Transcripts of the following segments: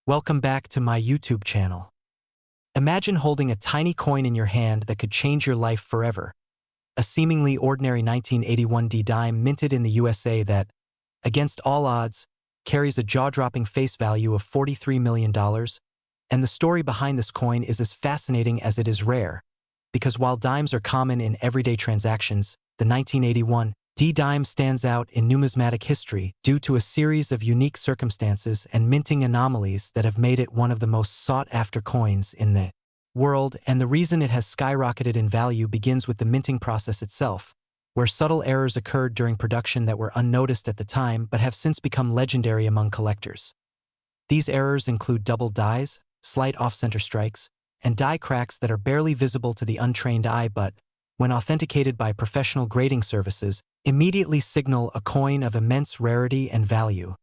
Welcome back to my YouTube channel. Imagine holding a tiny coin in your hand that could change your life forever. A seemingly ordinary 1981 D dime minted in the USA that, against all odds, carries a jaw-dropping face value of $43 million. And the story behind this coin is as fascinating as it is rare, because while dimes are common in everyday transactions, the 1981 D dime stands out in numismatic history due to a series of unique circumstances and minting anomalies that have made it one of the most sought-after coins in the world, and the reason it has skyrocketed in value begins with the minting process itself, where subtle errors occurred during production that were unnoticed at the time but have since become legendary among collectors. These errors include double dies, slight off-center strikes, and die cracks that are barely visible to the untrained eye but, when authenticated by professional grading services, immediately signal a coin of immense rarity and value.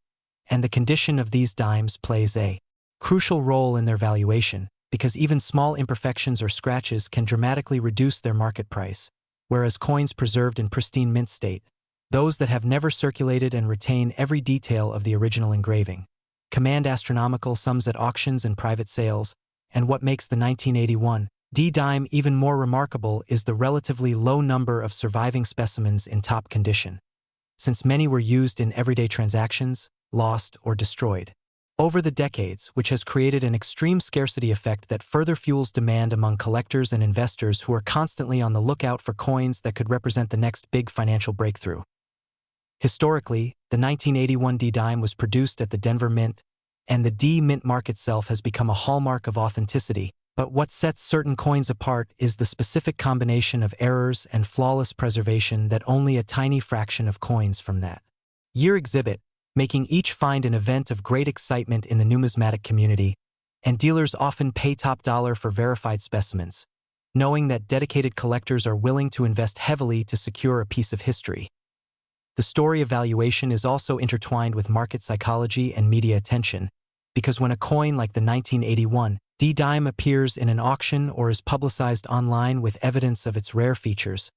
And the condition of these dimes plays a crucial role in their valuation, because even small imperfections or scratches can dramatically reduce their market price, whereas coins preserved in pristine mint state, those that have never circulated and retain every detail of the original engraving, command astronomical sums at auctions and private sales. And what makes the 1981 D dime even more remarkable is the relatively low number of surviving specimens in top condition, since many were used in everyday transactions, lost, or destroyed over the decades, which has created an extreme scarcity effect that further fuels demand among collectors and investors who are constantly on the lookout for coins that could represent the next big financial breakthrough. Historically, the 1981 D dime was produced at the Denver Mint, and the D mint mark itself has become a hallmark of authenticity. But what sets certain coins apart is the specific combination of errors and flawless preservation that only a tiny fraction of coins from that year exhibit, making each find an event of great excitement in the numismatic community, and dealers often pay top dollar for verified specimens, knowing that dedicated collectors are willing to invest heavily to secure a piece of history. The story of valuation is also intertwined with market psychology and media attention, because when a coin like the 1981 D dime appears in an auction or is publicized online with evidence of its rare features,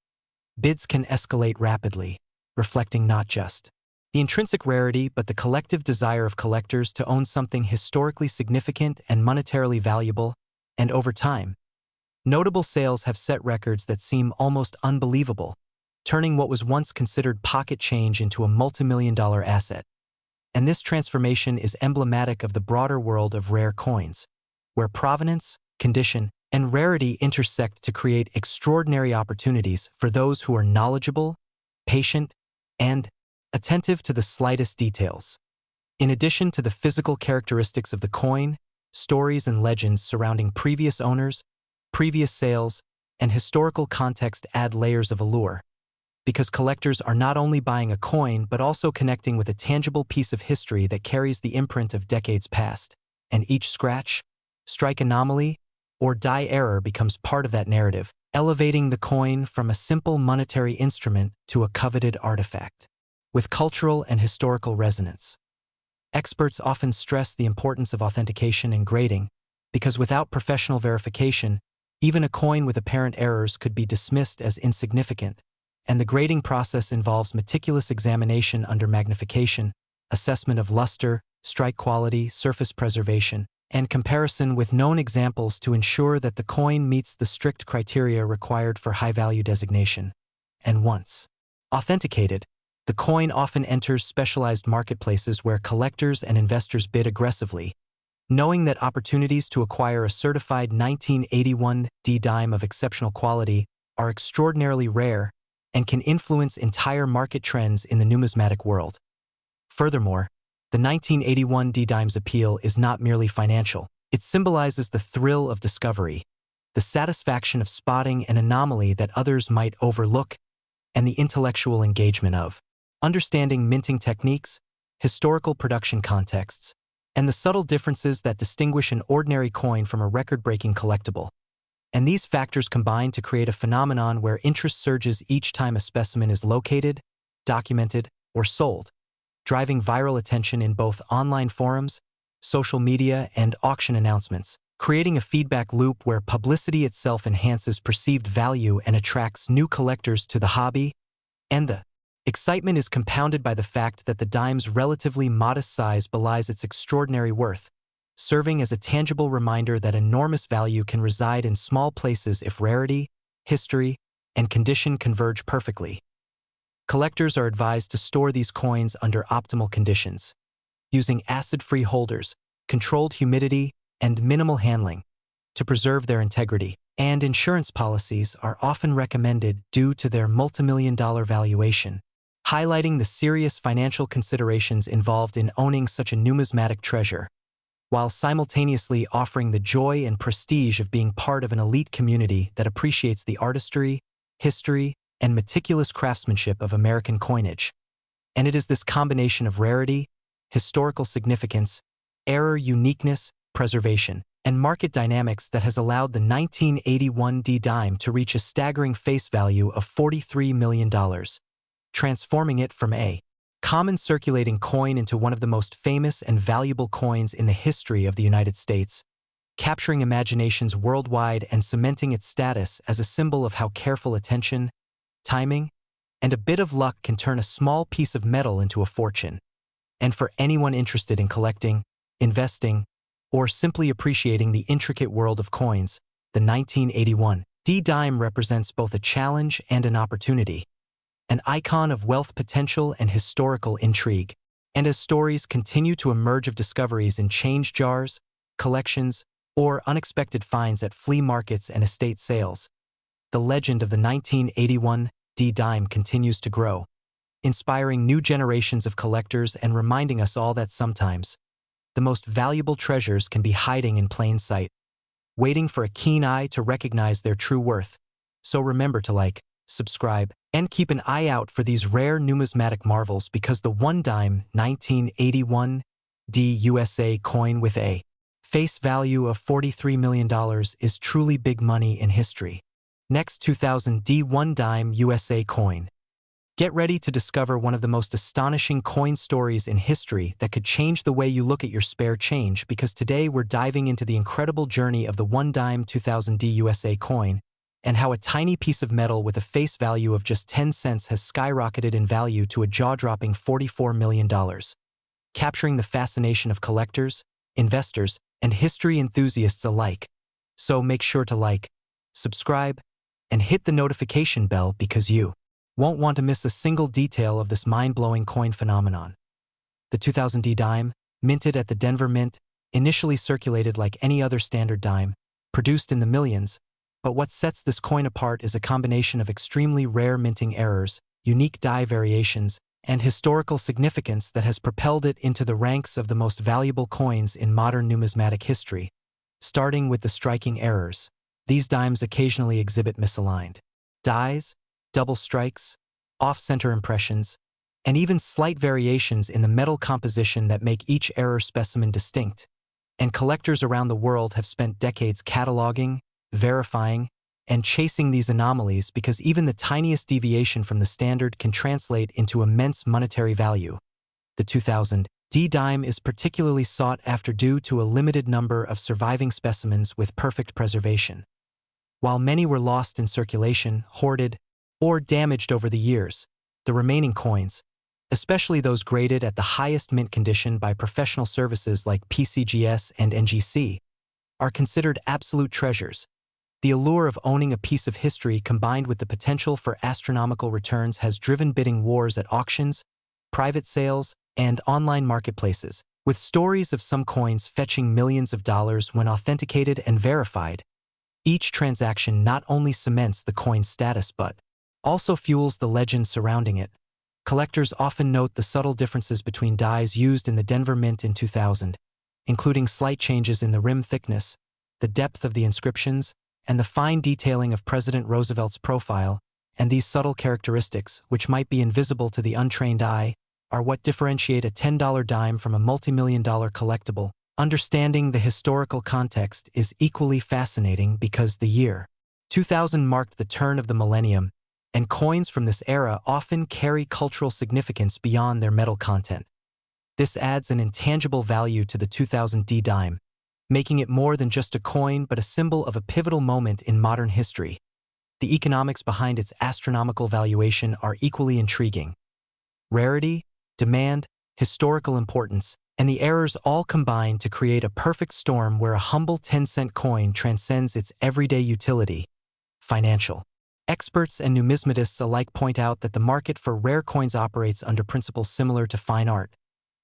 bids can escalate rapidly, reflecting not just the intrinsic rarity but the collective desire of collectors to own something historically significant and monetarily valuable. And over time, notable sales have set records that seem almost unbelievable, turning what was once considered pocket change into a multi-million-dollar asset. And this transformation is emblematic of the broader world of rare coins, where provenance, condition, and rarity intersect to create extraordinary opportunities for those who are knowledgeable, patient, and attentive to the slightest details. In addition to the physical characteristics of the coin, stories and legends surrounding previous owners, previous sales, and historical context add layers of allure, because collectors are not only buying a coin but also connecting with a tangible piece of history that carries the imprint of decades past, and each scratch, strike anomaly, or die error becomes part of that narrative, elevating the coin from a simple monetary instrument to a coveted artifact with cultural and historical resonance. Experts often stress the importance of authentication and grading, because without professional verification, even a coin with apparent errors could be dismissed as insignificant, and the grading process involves meticulous examination under magnification, assessment of luster, strike quality, surface preservation, and comparison with known examples to ensure that the coin meets the strict criteria required for high-value designation. And once authenticated, the coin often enters specialized marketplaces where collectors and investors bid aggressively, knowing that opportunities to acquire a certified 1981 D dime of exceptional quality are extraordinarily rare and can influence entire market trends in the numismatic world. Furthermore, the 1981 D dime's appeal is not merely financial. It symbolizes the thrill of discovery, the satisfaction of spotting an anomaly that others might overlook, and the intellectual engagement of understanding minting techniques, historical production contexts, and the subtle differences that distinguish an ordinary coin from a record-breaking collectible. And these factors combine to create a phenomenon where interest surges each time a specimen is located, documented, or sold, driving viral attention in both online forums, social media, and auction announcements, creating a feedback loop where publicity itself enhances perceived value and attracts new collectors to the hobby. And the excitement is compounded by the fact that the dime's relatively modest size belies its extraordinary worth, serving as a tangible reminder that enormous value can reside in small places if rarity, history, and condition converge perfectly. Collectors are advised to store these coins under optimal conditions, using acid-free holders, controlled humidity, and minimal handling to preserve their integrity. And insurance policies are often recommended due to their multimillion-dollar valuation, highlighting the serious financial considerations involved in owning such a numismatic treasure, while simultaneously offering the joy and prestige of being part of an elite community that appreciates the artistry, history, and meticulous craftsmanship of American coinage. And it is this combination of rarity, historical significance, error uniqueness, preservation, and market dynamics that has allowed the 1981 D-dime to reach a staggering face value of $43 million, transforming it from a common circulating coin into one of the most famous and valuable coins in the history of the United States, capturing imaginations worldwide and cementing its status as a symbol of how careful attention, timing, and a bit of luck can turn a small piece of metal into a fortune. And for anyone interested in collecting, investing, or simply appreciating the intricate world of coins, the 1981 D-dime represents both a challenge and an opportunity, an icon of wealth potential and historical intrigue. And as stories continue to emerge of discoveries in change jars, collections, or unexpected finds at flea markets and estate sales, the legend of the 1981 D-dime continues to grow, inspiring new generations of collectors and reminding us all that sometimes the most valuable treasures can be hiding in plain sight, waiting for a keen eye to recognize their true worth. So remember to like, subscribe, and keep an eye out for these rare numismatic marvels, because the one-dime 1981 D-USA coin with a face value of $43 million is truly big money in history. Next, 2000 D-one-dime USA coin. Get ready to discover one of the most astonishing coin stories in history that could change the way you look at your spare change, because today we're diving into the incredible journey of the one-dime 2000 D-USA coin and how a tiny piece of metal with a face value of just 10 cents has skyrocketed in value to a jaw-dropping $44 million, capturing the fascination of collectors, investors, and history enthusiasts alike. So make sure to like, subscribe, and hit the notification bell, because you won't want to miss a single detail of this mind-blowing coin phenomenon. The 2000 D-dime, minted at the Denver Mint, initially circulated like any other standard dime, produced in the millions, but what sets this coin apart is a combination of extremely rare minting errors, unique die variations, and historical significance that has propelled it into the ranks of the most valuable coins in modern numismatic history. Starting with the striking errors, these dimes occasionally exhibit misaligned dies, double strikes, off-center impressions, and even slight variations in the metal composition that make each error specimen distinct. And collectors around the world have spent decades cataloging, verifying, and chasing these anomalies, because even the tiniest deviation from the standard can translate into immense monetary value. The 2000 D-dime is particularly sought after due to a limited number of surviving specimens with perfect preservation. While many were lost in circulation, hoarded, or damaged over the years, the remaining coins, especially those graded at the highest mint condition by professional services like PCGS and NGC, are considered absolute treasures. The allure of owning a piece of history combined with the potential for astronomical returns has driven bidding wars at auctions, private sales, and online marketplaces, with stories of some coins fetching millions of dollars when authenticated and verified. Each transaction not only cements the coin's status but also fuels the legend surrounding it. Collectors often note the subtle differences between dies used in the Denver Mint in 2000, including slight changes in the rim thickness, the depth of the inscriptions, and the fine detailing of President Roosevelt's profile. And these subtle characteristics, which might be invisible to the untrained eye, are what differentiate a $10 dime from a multi-million-dollar collectible. Understanding the historical context is equally fascinating, because the year 2000 marked the turn of the millennium, and coins from this era often carry cultural significance beyond their metal content. This adds an intangible value to the 2000 D-dime, making it more than just a coin but a symbol of a pivotal moment in modern history. The economics behind its astronomical valuation are equally intriguing. Rarity, demand, historical importance, And the errors all combine to create a perfect storm where a humble 10-cent coin transcends its everyday utility, financial. Experts and numismatists alike point out that the market for rare coins operates under principles similar to fine art,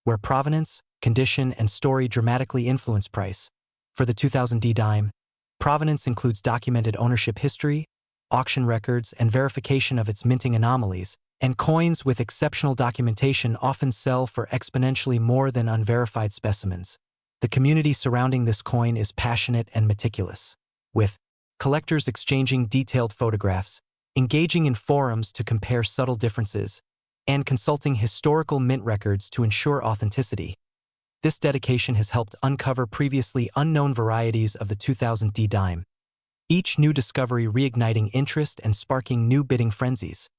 where provenance, condition, and story dramatically influence price. For the 2000D dime, provenance includes documented ownership history, auction records, and verification of its minting anomalies, and coins with exceptional documentation often sell for exponentially more than unverified specimens. The community surrounding this coin is passionate and meticulous, with collectors exchanging detailed photographs, engaging in forums to compare subtle differences, and consulting historical mint records to ensure authenticity. This dedication has helped uncover previously unknown varieties of the 2000D dime, each new discovery reigniting interest and sparking new bidding frenzies.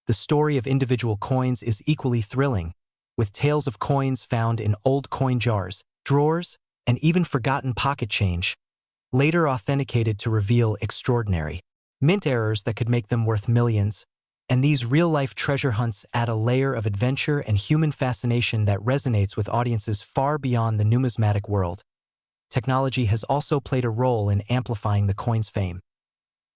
The story of individual coins is equally thrilling, with tales of coins found in old coin jars, drawers, and even forgotten pocket change, later authenticated to reveal extraordinary mint errors that could make them worth millions. And these real-life treasure hunts add a layer of adventure and human fascination that resonates with audiences far beyond the numismatic world. Technology has also played a role in amplifying the coin's fame.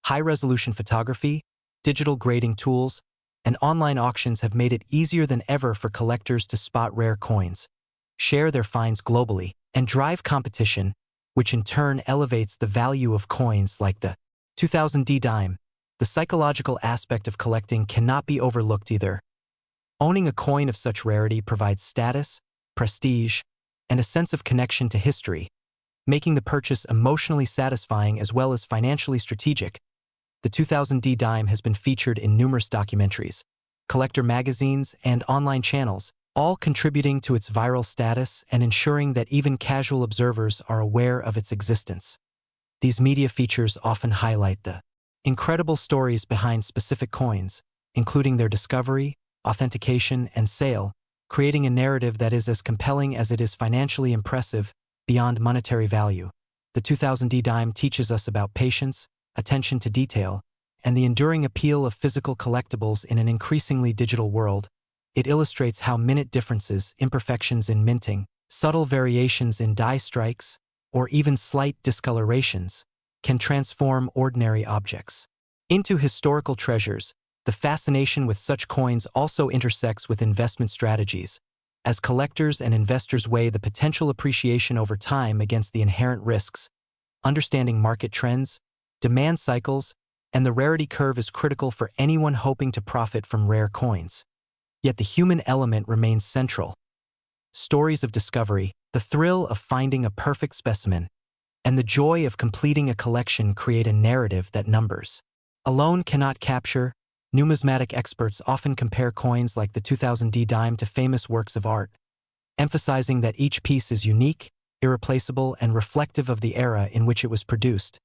High-resolution photography, digital grading tools, and online auctions have made it easier than ever for collectors to spot rare coins, share their finds globally, and drive competition, which in turn elevates the value of coins like the 2000D dime. The psychological aspect of collecting cannot be overlooked either. Owning a coin of such rarity provides status, prestige, and a sense of connection to history, making the purchase emotionally satisfying as well as financially strategic. The 2000D dime has been featured in numerous documentaries, collector magazines, and online channels, all contributing to its viral status and ensuring that even casual observers are aware of its existence. These media features often highlight the incredible stories behind specific coins, including their discovery, authentication, and sale, creating a narrative that is as compelling as it is financially impressive beyond monetary value. The 2000D dime teaches us about patience, attention to detail, and the enduring appeal of physical collectibles in an increasingly digital world. It illustrates how minute differences, imperfections in minting, subtle variations in die strikes, or even slight discolorations, can transform ordinary objects into historical treasures. The fascination with such coins also intersects with investment strategies, as collectors and investors weigh the potential appreciation over time against the inherent risks. Understanding market trends, demand cycles, and the rarity curve is critical for anyone hoping to profit from rare coins. Yet the human element remains central. Stories of discovery, the thrill of finding a perfect specimen, and the joy of completing a collection create a narrative that numbers alone cannot capture. Numismatic experts often compare coins like the 2000D dime to famous works of art, emphasizing that each piece is unique, irreplaceable, and reflective of the era in which it was produced.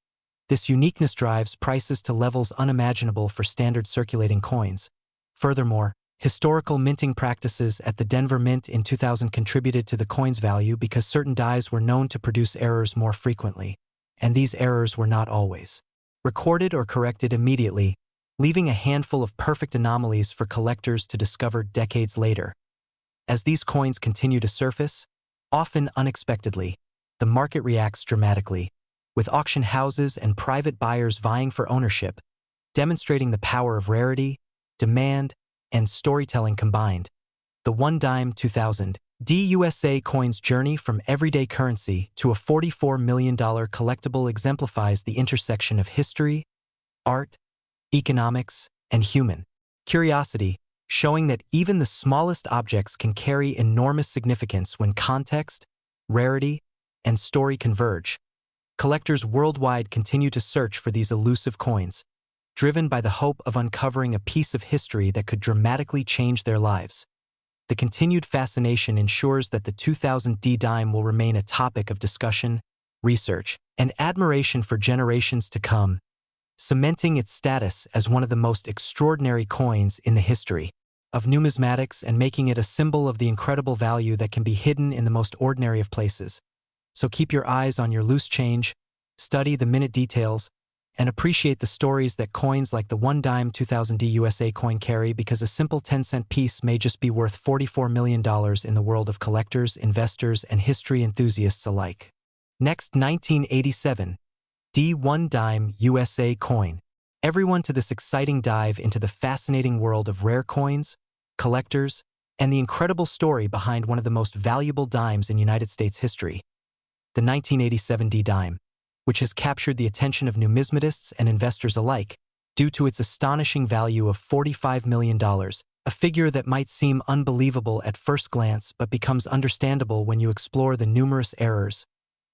This uniqueness drives prices to levels unimaginable for standard circulating coins. Furthermore, historical minting practices at the Denver Mint in 2000 contributed to the coin's value because certain dies were known to produce errors more frequently, and these errors were not always recorded or corrected immediately, leaving a handful of perfect anomalies for collectors to discover decades later. As these coins continue to surface, often unexpectedly, the market reacts dramatically, with auction houses and private buyers vying for ownership, demonstrating the power of rarity, demand, and storytelling combined. The 1 dime 2000 USA coin's journey from everyday currency to a $44 million collectible exemplifies the intersection of history, art, economics, and human curiosity, showing that even the smallest objects can carry enormous significance when context, rarity, and story converge. Collectors worldwide continue to search for these elusive coins, driven by the hope of uncovering a piece of history that could dramatically change their lives. The continued fascination ensures that the 2000D dime will remain a topic of discussion, research, and admiration for generations to come, cementing its status as one of the most extraordinary coins in the history of numismatics and making it a symbol of the incredible value that can be hidden in the most ordinary of places. So keep your eyes on your loose change, study the minute details, and appreciate the stories that coins like the 1 dime 2000D USA coin carry, because a simple 10-cent piece may just be worth $44 million in the world of collectors, investors, and history enthusiasts alike. Next, 1987 D1 dime USA coin. Everyone to this exciting dive into the fascinating world of rare coins, collectors, and the incredible story behind one of the most valuable dimes in United States history, the 1987 D dime, which has captured the attention of numismatists and investors alike due to its astonishing value of $45 million, a figure that might seem unbelievable at first glance but becomes understandable when you explore the numerous errors,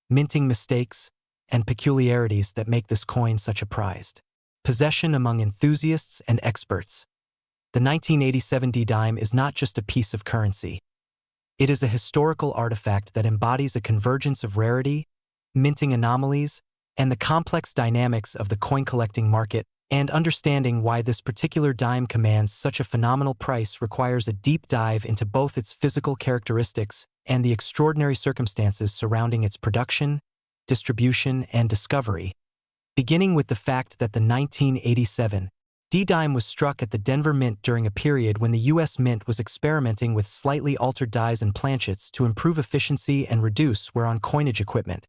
minting mistakes, and peculiarities that make this coin such a prized possession among enthusiasts and experts. The 1987 D dime is not just a piece of currency. It is a historical artifact that embodies a convergence of rarity, minting anomalies, and the complex dynamics of the coin-collecting market. And understanding why this particular dime commands such a phenomenal price requires a deep dive into both its physical characteristics and the extraordinary circumstances surrounding its production, distribution, and discovery. Beginning with the fact that the 1987 D dime was struck at the Denver Mint during a period when the U.S. Mint was experimenting with slightly altered dies and planchets to improve efficiency and reduce wear on coinage equipment,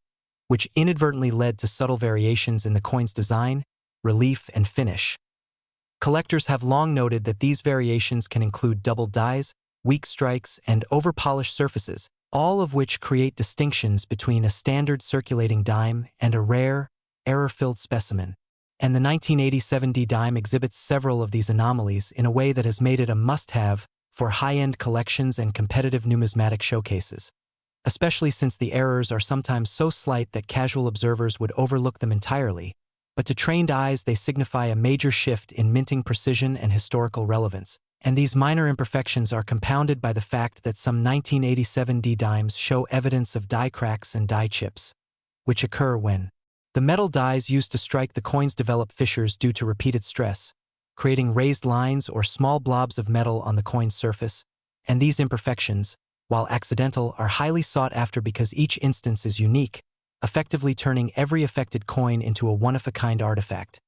which inadvertently led to subtle variations in the coin's design, relief, and finish. Collectors have long noted that these variations can include doubled dies, weak strikes, and over-polished surfaces, all of which create distinctions between a standard circulating dime and a rare, error-filled specimen. And the 1987 D dime exhibits several of these anomalies in a way that has made it a must-have for high-end collections and competitive numismatic showcases, especially since the errors are sometimes so slight that casual observers would overlook them entirely, but to trained eyes they signify a major shift in minting precision and historical relevance. And these minor imperfections are compounded by the fact that some 1987 D dimes show evidence of die cracks and die chips, which occur when the metal dies used to strike the coins develop fissures due to repeated stress, creating raised lines or small blobs of metal on the coin's surface. And these imperfections, while accidental, are highly sought after because each instance is unique, effectively turning every affected coin into a one-of-a-kind artifact,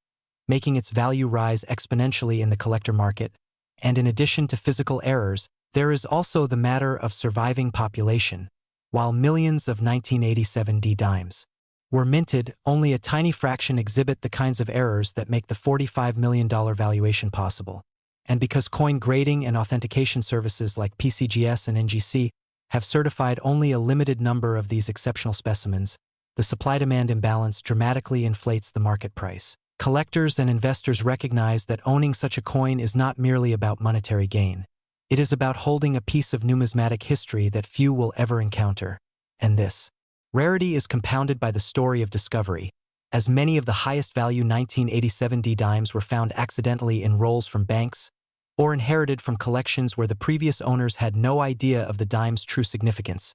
making its value rise exponentially in the collector market. And in addition to physical errors, there is also the matter of surviving population. While millions of 1987 D dimes were minted, only a tiny fraction exhibit the kinds of errors that make the $45 million valuation possible. And because coin grading and authentication services like PCGS and NGC have certified only a limited number of these exceptional specimens, the supply-demand imbalance dramatically inflates the market price. Collectors and investors recognize that owning such a coin is not merely about monetary gain. It is about holding a piece of numismatic history that few will ever encounter. And this rarity is compounded by the story of discovery, as many of the highest-value 1987 D dimes were found accidentally in rolls from banks or inherited from collections where the previous owners had no idea of the dime's true significance,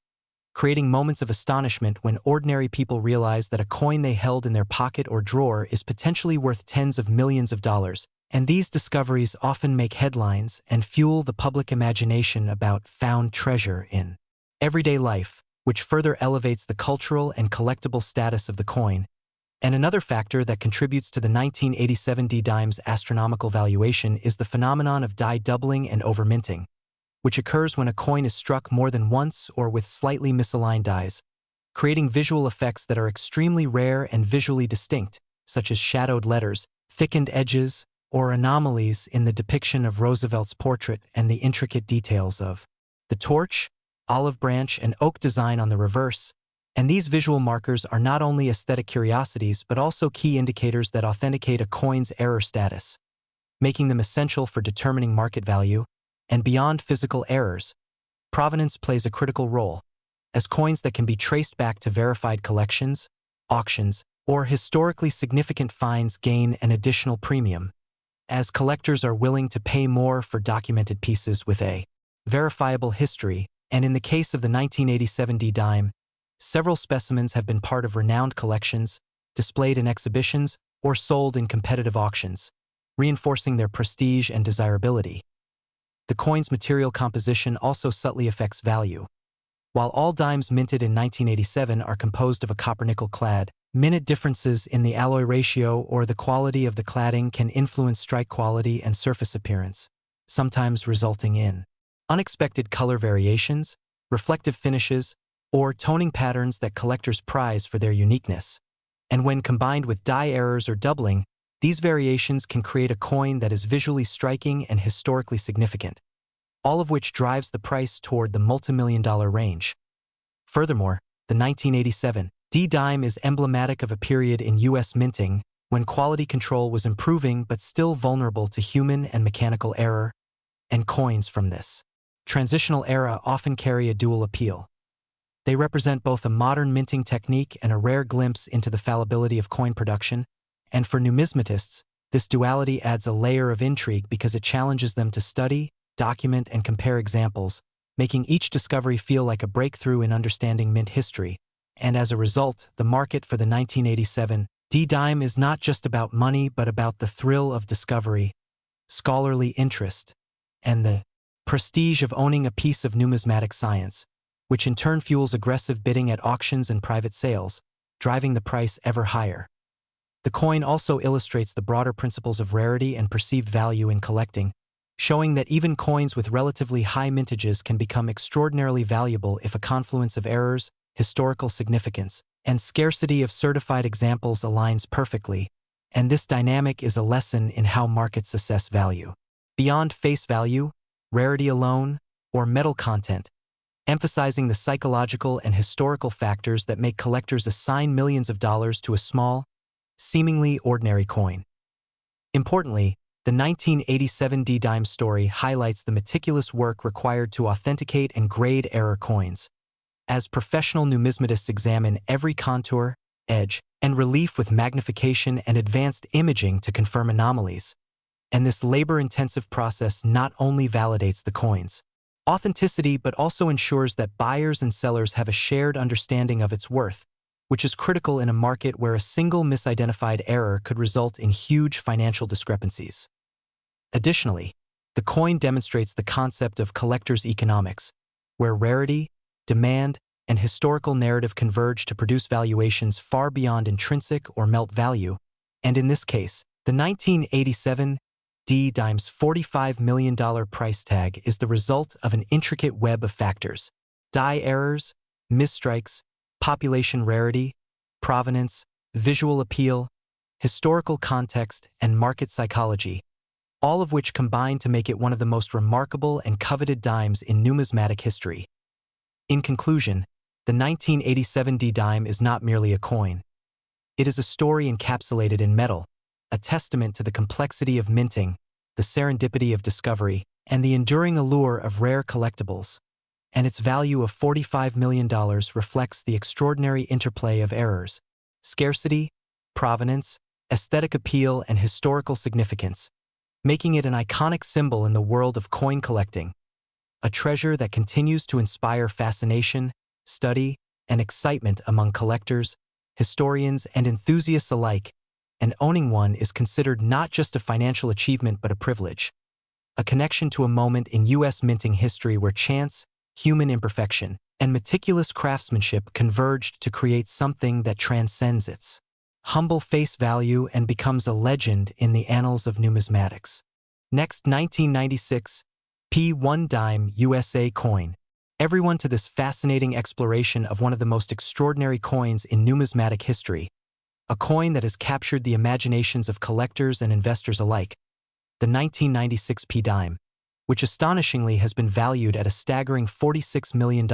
creating moments of astonishment when ordinary people realize that a coin they held in their pocket or drawer is potentially worth tens of millions of dollars. And these discoveries often make headlines and fuel the public imagination about found treasure in everyday life, which further elevates the cultural and collectible status of the coin. And another factor that contributes to the 1987 D dime's astronomical valuation is the phenomenon of die doubling and overminting, which occurs when a coin is struck more than once or with slightly misaligned dies, creating visual effects that are extremely rare and visually distinct, such as shadowed letters, thickened edges, or anomalies in the depiction of Roosevelt's portrait and the intricate details of the torch, olive branch, and oak design on the reverse. And these visual markers are not only aesthetic curiosities but also key indicators that authenticate a coin's error status, making them essential for determining market value. And beyond physical errors, provenance plays a critical role, as coins that can be traced back to verified collections, auctions, or historically significant finds gain an additional premium, as collectors are willing to pay more for documented pieces with a verifiable history. And in the case of the 1987 D dime, several specimens have been part of renowned collections, displayed in exhibitions, or sold in competitive auctions, reinforcing their prestige and desirability. The coin's material composition also subtly affects value. While all dimes minted in 1987 are composed of a copper-nickel clad, minute differences in the alloy ratio or the quality of the cladding can influence strike quality and surface appearance, sometimes resulting in unexpected color variations, reflective finishes, or toning patterns that collectors prize for their uniqueness. And when combined with die errors or doubling, these variations can create a coin that is visually striking and historically significant, all of which drives the price toward the multimillion-dollar range. Furthermore, the 1987 D dime is emblematic of a period in U.S. minting when quality control was improving but still vulnerable to human and mechanical error, and coins from this transitional era often carry a dual appeal. They represent both a modern minting technique and a rare glimpse into the fallibility of coin production, and for numismatists, this duality adds a layer of intrigue because it challenges them to study, document, and compare examples, making each discovery feel like a breakthrough in understanding mint history. And as a result, the market for the 1987 D dime is not just about money but about the thrill of discovery, scholarly interest, and the prestige of owning a piece of numismatic science, which in turn fuels aggressive bidding at auctions and private sales, driving the price ever higher. The coin also illustrates the broader principles of rarity and perceived value in collecting, showing that even coins with relatively high mintages can become extraordinarily valuable if a confluence of errors, historical significance, and scarcity of certified examples aligns perfectly, and this dynamic is a lesson in how markets assess value. Beyond face value, rarity alone, or metal content, emphasizing the psychological and historical factors that make collectors assign millions of dollars to a small, seemingly ordinary coin. Importantly, the 1987 D dime story highlights the meticulous work required to authenticate and grade error coins. As professional numismatists examine every contour, edge, and relief with magnification and advanced imaging to confirm anomalies, and this labor-intensive process not only validates the coin's authenticity but also ensures that buyers and sellers have a shared understanding of its worth, which is critical in a market where a single misidentified error could result in huge financial discrepancies. Additionally, the coin demonstrates the concept of collector's economics, where rarity, demand, and historical narrative converge to produce valuations far beyond intrinsic or melt value, and in this case, the 1987 D dime's $45 million price tag is the result of an intricate web of factors: die errors, misstrikes, population rarity, provenance, visual appeal, historical context, and market psychology, all of which combine to make it one of the most remarkable and coveted dimes in numismatic history. In conclusion, the 1987 D dime is not merely a coin. It is a story encapsulated in metal, a testament to the complexity of minting, the serendipity of discovery, and the enduring allure of rare collectibles. And its value of $45 million reflects the extraordinary interplay of errors, scarcity, provenance, aesthetic appeal, and historical significance, making it an iconic symbol in the world of coin collecting, a treasure that continues to inspire fascination, study, and excitement among collectors, historians, and enthusiasts alike, and owning one is considered not just a financial achievement but a privilege, a connection to a moment in U.S. minting history where chance, human imperfection, and meticulous craftsmanship converged to create something that transcends its humble face value and becomes a legend in the annals of numismatics. Next, 1996 P1 dime USA coin. Everyone to this fascinating exploration of one of the most extraordinary coins in numismatic history, a coin that has captured the imaginations of collectors and investors alike, the 1996 P dime, which astonishingly has been valued at a staggering $46 million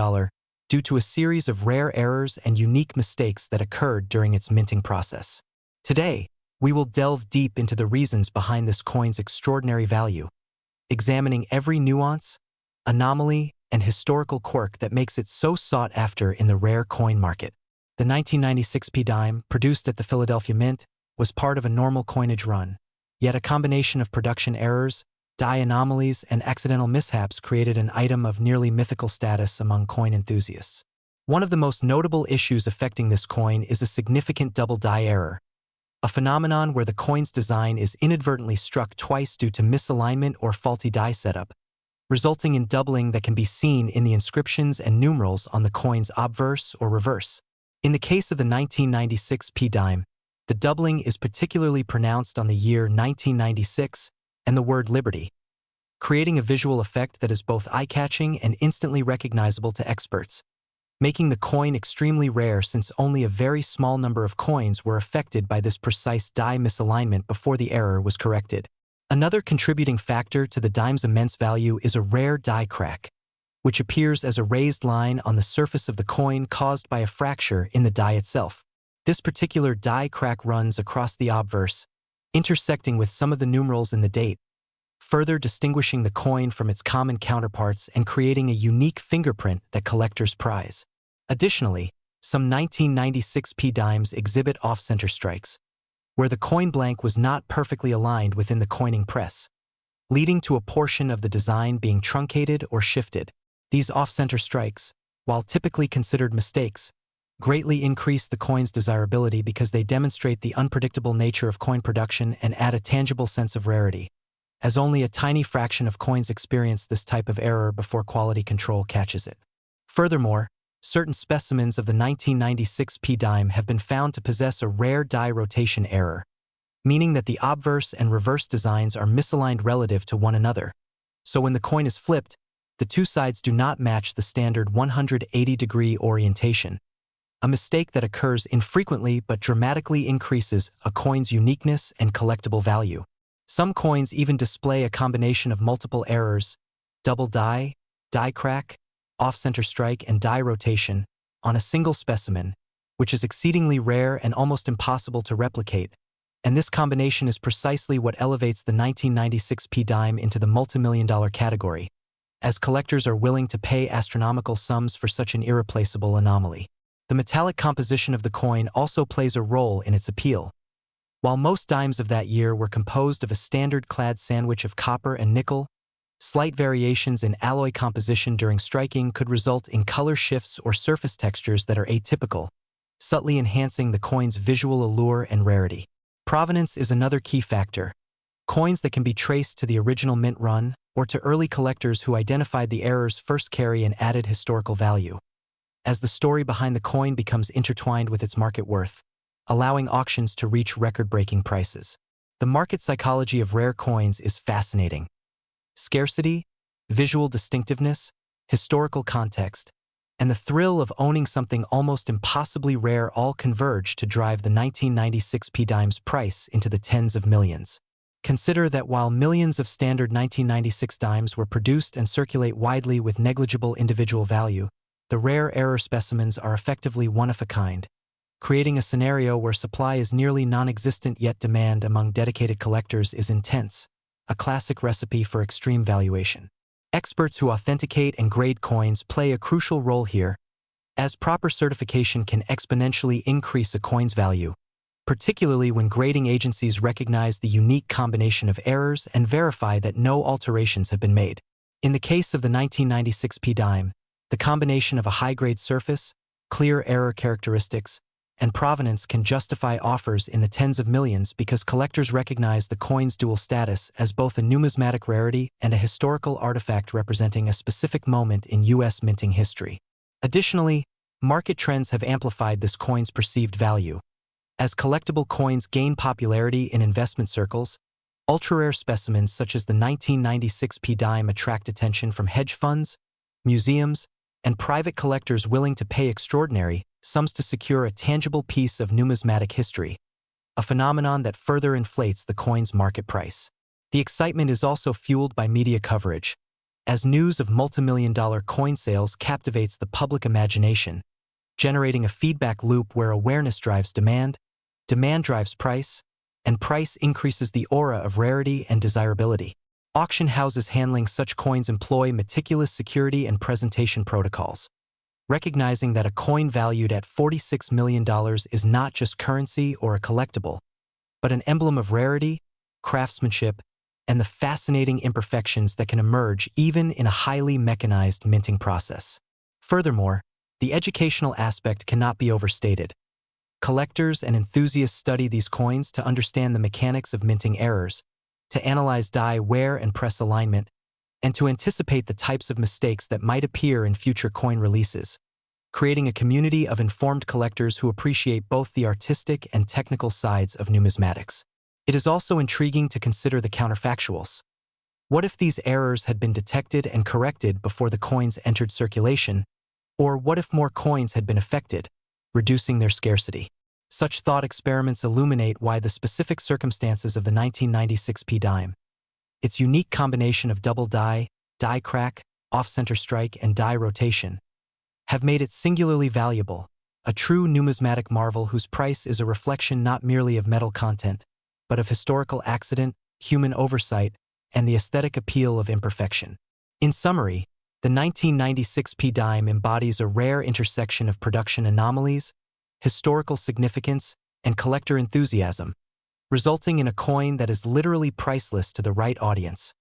due to a series of rare errors and unique mistakes that occurred during its minting process. Today, we will delve deep into the reasons behind this coin's extraordinary value, examining every nuance, anomaly, and historical quirk that makes it so sought after in the rare coin market. The 1996 P dime, produced at the Philadelphia Mint, was part of a normal coinage run, yet a combination of production errors, die anomalies, and accidental mishaps created an item of nearly mythical status among coin enthusiasts. One of the most notable issues affecting this coin is a significant double die error, a phenomenon where the coin's design is inadvertently struck twice due to misalignment or faulty die setup, resulting in doubling that can be seen in the inscriptions and numerals on the coin's obverse or reverse. In the case of the 1996 p-dime, the doubling is particularly pronounced on the year 1996 and the word liberty, creating a visual effect that is both eye-catching and instantly recognizable to experts, making the coin extremely rare since only a very small number of coins were affected by this precise die misalignment before the error was corrected. Another contributing factor to the dime's immense value is a rare die crack, which appears as a raised line on the surface of the coin caused by a fracture in the die itself. This particular die crack runs across the obverse, intersecting with some of the numerals in the date, further distinguishing the coin from its common counterparts and creating a unique fingerprint that collectors prize. Additionally, some 1996 p-dimes exhibit off-center strikes, where the coin blank was not perfectly aligned within the coining press, leading to a portion of the design being truncated or shifted. These off-center strikes, while typically considered mistakes, greatly increase the coin's desirability because they demonstrate the unpredictable nature of coin production and add a tangible sense of rarity, as only a tiny fraction of coins experience this type of error before quality control catches it. Furthermore, certain specimens of the 1996 p-dime have been found to possess a rare die rotation error, meaning that the obverse and reverse designs are misaligned relative to one another. So when the coin is flipped, the two sides do not match the standard 180-degree orientation, a mistake that occurs infrequently but dramatically increases a coin's uniqueness and collectible value. Some coins even display a combination of multiple errors, double die crack, off-center strike, and die rotation on a single specimen, which is exceedingly rare and almost impossible to replicate, and this combination is precisely what elevates the 1996 p-dime into the multimillion-dollar category, as collectors are willing to pay astronomical sums for such an irreplaceable anomaly. The metallic composition of the coin also plays a role in its appeal. While most dimes of that year were composed of a standard-clad sandwich of copper and nickel, slight variations in alloy composition during striking could result in color shifts or surface textures that are atypical, subtly enhancing the coin's visual allure and rarity. Provenance is another key factor. Coins that can be traced to the original mint run or to early collectors who identified the errors first carry an added historical value, as the story behind the coin becomes intertwined with its market worth, allowing auctions to reach record-breaking prices. The market psychology of rare coins is fascinating. Scarcity, visual distinctiveness, historical context, and the thrill of owning something almost impossibly rare all converge to drive the 1996 p-dime's price into the tens of millions. Consider that while millions of standard 1996 dimes were produced and circulate widely with negligible individual value, the rare error specimens are effectively one of a kind, creating a scenario where supply is nearly non-existent yet demand among dedicated collectors is intense, a classic recipe for extreme valuation. Experts who authenticate and grade coins play a crucial role here, as proper certification can exponentially increase a coin's value, particularly when grading agencies recognize the unique combination of errors and verify that no alterations have been made. In the case of the 1996 p-dime, the combination of a high-grade surface, clear error characteristics, and provenance can justify offers in the tens of millions because collectors recognize the coin's dual status as both a numismatic rarity and a historical artifact representing a specific moment in U.S. minting history. Additionally, market trends have amplified this coin's perceived value. As collectible coins gain popularity in investment circles, ultra-rare specimens such as the 1996 p-dime attract attention from hedge funds, museums, and private collectors willing to pay extraordinary sums to secure a tangible piece of numismatic history, a phenomenon that further inflates the coin's market price. The excitement is also fueled by media coverage, as news of multimillion-dollar coin sales captivates the public imagination, generating a feedback loop where awareness drives demand, demand drives price, and price increases the aura of rarity and desirability. Auction houses handling such coins employ meticulous security and presentation protocols, recognizing that a coin valued at $46 million is not just currency or a collectible, but an emblem of rarity, craftsmanship, and the fascinating imperfections that can emerge even in a highly mechanized minting process. Furthermore, the educational aspect cannot be overstated. Collectors and enthusiasts study these coins to understand the mechanics of minting errors, to analyze die wear and press alignment, and to anticipate the types of mistakes that might appear in future coin releases, creating a community of informed collectors who appreciate both the artistic and technical sides of numismatics. It is also intriguing to consider the counterfactuals. What if these errors had been detected and corrected before the coins entered circulation? Or what if more coins had been affected, reducing their scarcity? Such thought experiments illuminate why the specific circumstances of the 1996 P dime, its unique combination of double die crack, off-center strike, and die rotation, have made it singularly valuable, a true numismatic marvel whose price is a reflection not merely of metal content, but of historical accident, human oversight, and the aesthetic appeal of imperfection. In summary, the 1996 P dime embodies a rare intersection of production anomalies, historical significance, and collector enthusiasm, resulting in a coin that is literally priceless to the right audience.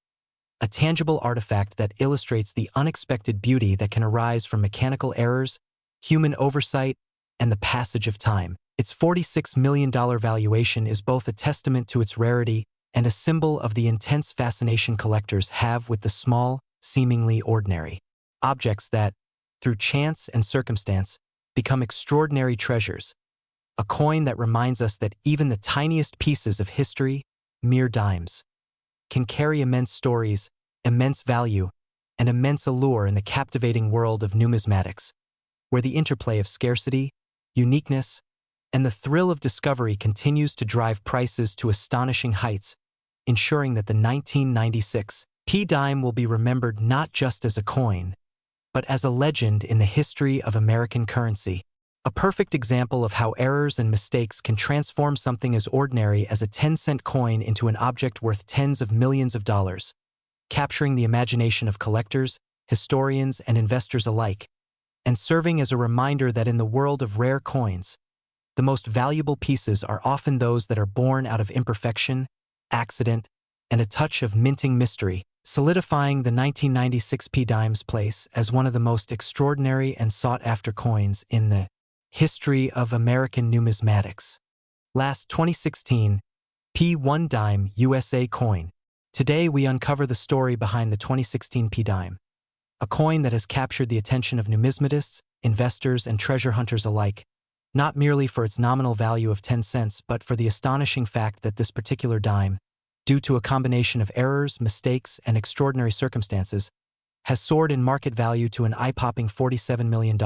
A tangible artifact that illustrates the unexpected beauty that can arise from mechanical errors, human oversight, and the passage of time. Its $46 million valuation is both a testament to its rarity and a symbol of the intense fascination collectors have with the small, seemingly ordinary objects that, through chance and circumstance, become extraordinary treasures. A coin that reminds us that even the tiniest pieces of history, mere dimes, can carry immense stories, immense value, and immense allure in the captivating world of numismatics, where the interplay of scarcity, uniqueness, and the thrill of discovery continues to drive prices to astonishing heights, ensuring that the 1996 P dime will be remembered not just as a coin, but as a legend in the history of American currency. A perfect example of how errors and mistakes can transform something as ordinary as a 10-cent coin into an object worth tens of millions of dollars, capturing the imagination of collectors, historians, and investors alike, and serving as a reminder that in the world of rare coins, the most valuable pieces are often those that are born out of imperfection, accident, and a touch of minting mystery, solidifying the 1996 P dime's place as one of the most extraordinary and sought-after coins in the history of American numismatics. Last 2016 P1 dime USA coin. Today we uncover the story behind the 2016 P dime, a coin that has captured the attention of numismatists, investors, and treasure hunters alike, not merely for its nominal value of 10 cents, but for the astonishing fact that this particular dime, due to a combination of errors, mistakes, and extraordinary circumstances, has soared in market value to an eye-popping $47 million,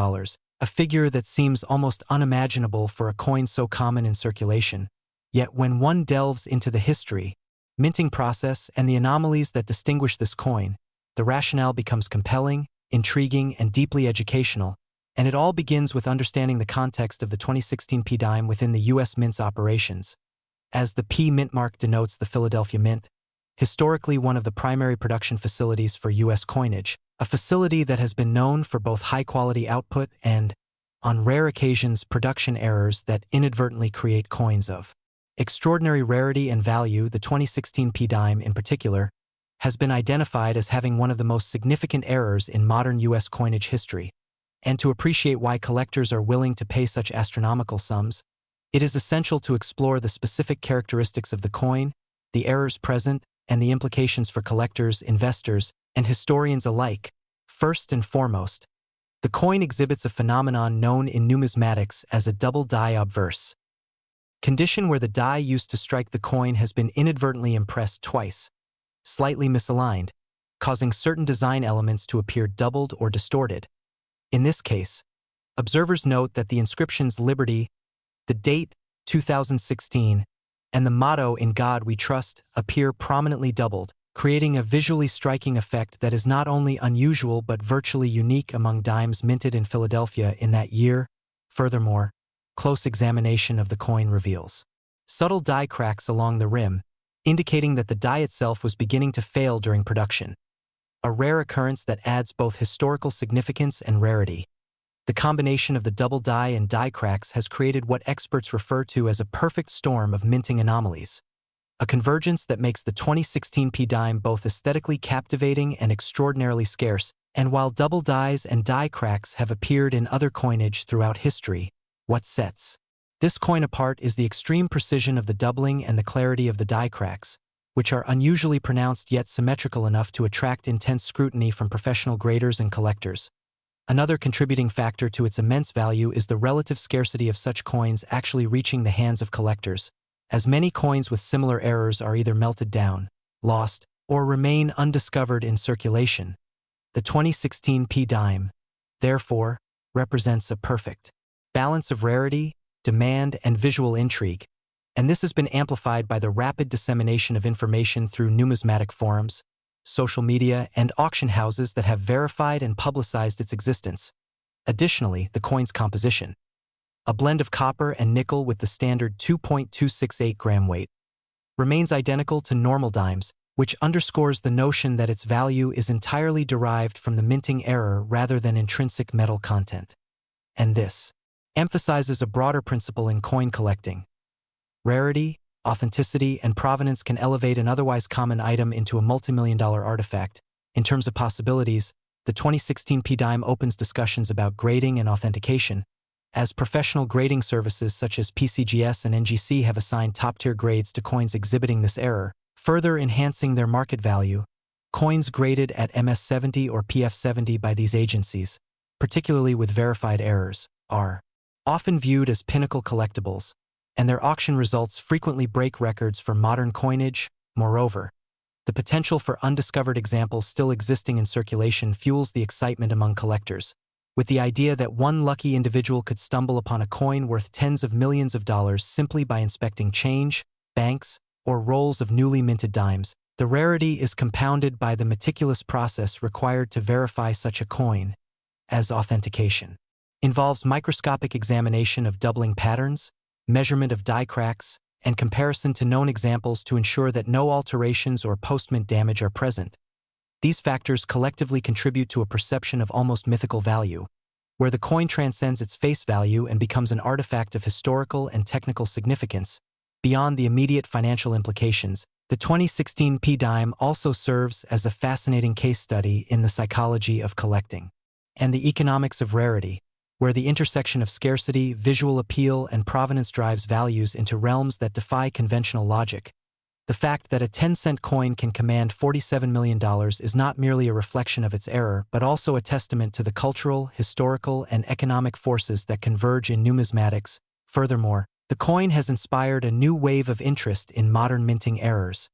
a figure that seems almost unimaginable for a coin so common in circulation. Yet when one delves into the history, minting process, and the anomalies that distinguish this coin, the rationale becomes compelling, intriguing, and deeply educational, and it all begins with understanding the context of the 2016 P dime within the U.S. Mint's operations. As the P mint mark denotes the Philadelphia Mint, historically one of the primary production facilities for U.S. coinage, a facility that has been known for both high-quality output and, on rare occasions, production errors that inadvertently create coins of extraordinary rarity and value. The 2016 P dime, in particular, has been identified as having one of the most significant errors in modern U.S. coinage history. And to appreciate why collectors are willing to pay such astronomical sums, it is essential to explore the specific characteristics of the coin, the errors present, and the implications for collectors, investors, and historians alike. First and foremost, the coin exhibits a phenomenon known in numismatics as a double die obverse condition, where the die used to strike the coin has been inadvertently impressed twice, slightly misaligned, causing certain design elements to appear doubled or distorted. In this case, observers note that the inscriptions Liberty, the date, 2016, and the motto In God We Trust appear prominently doubled, creating a visually striking effect that is not only unusual but virtually unique among dimes minted in Philadelphia in that year. Furthermore, close examination of the coin reveals subtle die cracks along the rim, indicating that the die itself was beginning to fail during production, a rare occurrence that adds both historical significance and rarity. The combination of the double die and die cracks has created what experts refer to as a perfect storm of minting anomalies, a convergence that makes the 2016 P dime both aesthetically captivating and extraordinarily scarce. And while double dies and die cracks have appeared in other coinage throughout history, what sets this coin apart is the extreme precision of the doubling and the clarity of the die cracks, which are unusually pronounced yet symmetrical enough to attract intense scrutiny from professional graders and collectors. Another contributing factor to its immense value is the relative scarcity of such coins actually reaching the hands of collectors, as many coins with similar errors are either melted down, lost, or remain undiscovered in circulation. The 2016 p-dime, therefore, represents a perfect balance of rarity, demand, and visual intrigue, and this has been amplified by the rapid dissemination of information through numismatic forums, social media, and auction houses that have verified and publicized its existence. Additionally, the coin's composition, a blend of copper and nickel with the standard 2.268 gram weight, remains identical to normal dimes, which underscores the notion that its value is entirely derived from the minting error rather than intrinsic metal content. And this emphasizes a broader principle in coin collecting. Rarity, authenticity, and provenance can elevate an otherwise common item into a multimillion-dollar artifact. In terms of possibilities, the 2016 p-dime opens discussions about grading and authentication, as professional grading services such as PCGS and NGC have assigned top-tier grades to coins exhibiting this error, further enhancing their market value. Coins graded at MS70 or PF70 by these agencies, particularly with verified errors, are often viewed as pinnacle collectibles, and their auction results frequently break records for modern coinage. Moreover, the potential for undiscovered examples still existing in circulation fuels the excitement among collectors, with the idea that one lucky individual could stumble upon a coin worth tens of millions of dollars simply by inspecting change, banks, or rolls of newly minted dimes. The rarity is compounded by the meticulous process required to verify such a coin, as authentication involves microscopic examination of doubling patterns, measurement of die cracks, and comparison to known examples to ensure that no alterations or post-mint damage are present. These factors collectively contribute to a perception of almost mythical value, where the coin transcends its face value and becomes an artifact of historical and technical significance. Beyond the immediate financial implications, the 2016 p-dime also serves as a fascinating case study in the psychology of collecting and the economics of rarity, where the intersection of scarcity, visual appeal, and provenance drives values into realms that defy conventional logic. The fact that a 10-cent coin can command $47 million is not merely a reflection of its error, but also a testament to the cultural, historical, and economic forces that converge in numismatics. Furthermore, the coin has inspired a new wave of interest in modern minting errors,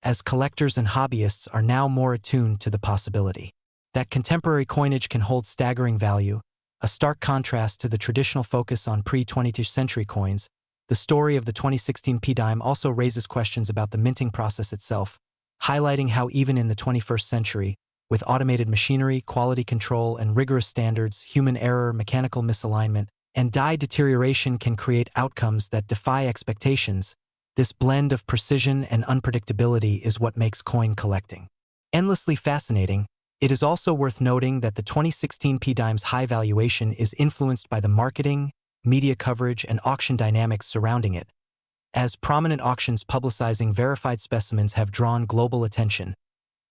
as collectors and hobbyists are now more attuned to the possibility that contemporary coinage can hold staggering value, a stark contrast to the traditional focus on pre-20th century coins. The story of the 2016 p-dime also raises questions about the minting process itself, highlighting how even in the 21st century, with automated machinery, quality control, and rigorous standards, human error, mechanical misalignment, and die deterioration can create outcomes that defy expectations. This blend of precision and unpredictability is what makes coin collecting endlessly fascinating. It is also worth noting that the 2016 p-dime's high valuation is influenced by the marketing, media coverage, and auction dynamics surrounding it, as prominent auctions publicizing verified specimens have drawn global attention,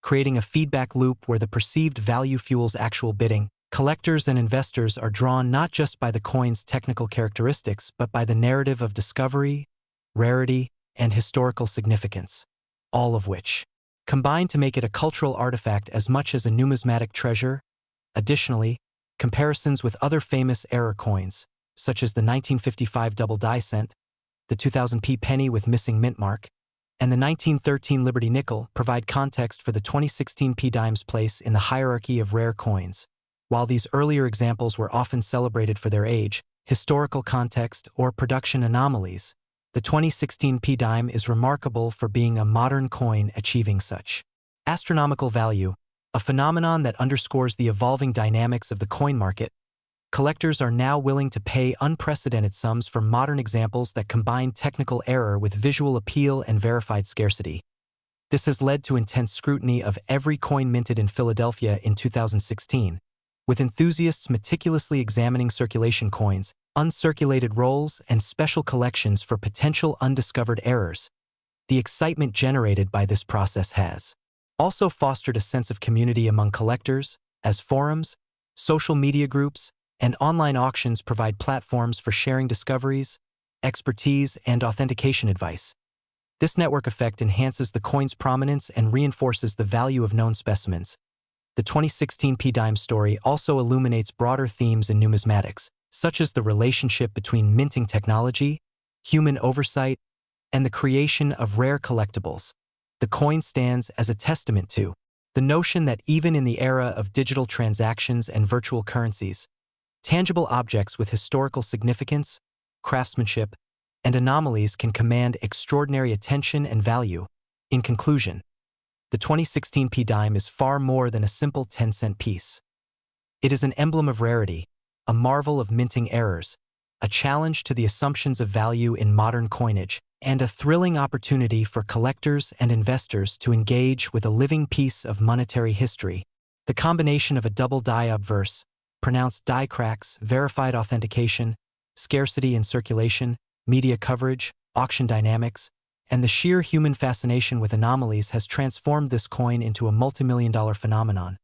creating a feedback loop where the perceived value fuels actual bidding. Collectors and investors are drawn not just by the coin's technical characteristics, but by the narrative of discovery, rarity, and historical significance, all of which combine to make it a cultural artifact as much as a numismatic treasure. Additionally, comparisons with other famous error coins, such as the 1955 double die cent, the 2000 p penny with missing mint mark, and the 1913 Liberty nickel, provide context for the 2016 p-dime's place in the hierarchy of rare coins. While these earlier examples were often celebrated for their age, historical context, or production anomalies, the 2016 p-dime is remarkable for being a modern coin achieving such astronomical value, a phenomenon that underscores the evolving dynamics of the coin market. Collectors are now willing to pay unprecedented sums for modern examples that combine technical error with visual appeal and verified scarcity. This has led to intense scrutiny of every coin minted in Philadelphia in 2016, with enthusiasts meticulously examining circulation coins, uncirculated rolls, and special collections for potential undiscovered errors. The excitement generated by this process has also fostered a sense of community among collectors, as forums, social media groups, and online auctions provide platforms for sharing discoveries, expertise, and authentication advice. This network effect enhances the coin's prominence and reinforces the value of known specimens. The 2016 P-Dime story also illuminates broader themes in numismatics, such as the relationship between minting technology, human oversight, and the creation of rare collectibles. The coin stands as a testament to the notion that even in the era of digital transactions and virtual currencies, tangible objects with historical significance, craftsmanship, and anomalies can command extraordinary attention and value. In conclusion, the 2016 P-Dime is far more than a simple 10-cent piece. It is an emblem of rarity, a marvel of minting errors, a challenge to the assumptions of value in modern coinage, and a thrilling opportunity for collectors and investors to engage with a living piece of monetary history. The combination of a double die obverse, pronounced die cracks, verified authentication, scarcity in circulation, media coverage, auction dynamics, and the sheer human fascination with anomalies has transformed this coin into a multimillion-dollar phenomenon.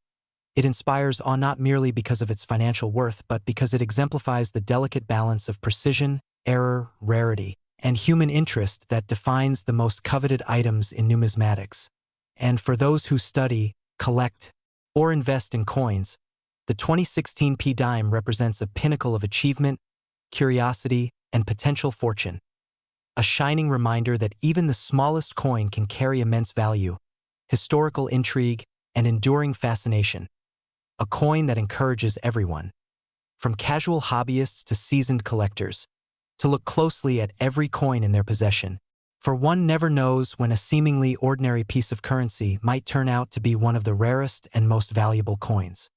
It inspires awe not merely because of its financial worth, but because it exemplifies the delicate balance of precision, error, rarity, and human interest that defines the most coveted items in numismatics. And for those who study, collect, or invest in coins, the 2016 P-Dime represents a pinnacle of achievement, curiosity, and potential fortune. A shining reminder that even the smallest coin can carry immense value, historical intrigue, and enduring fascination. A coin that encourages everyone, from casual hobbyists to seasoned collectors, to look closely at every coin in their possession, for one never knows when a seemingly ordinary piece of currency might turn out to be one of the rarest and most valuable coins.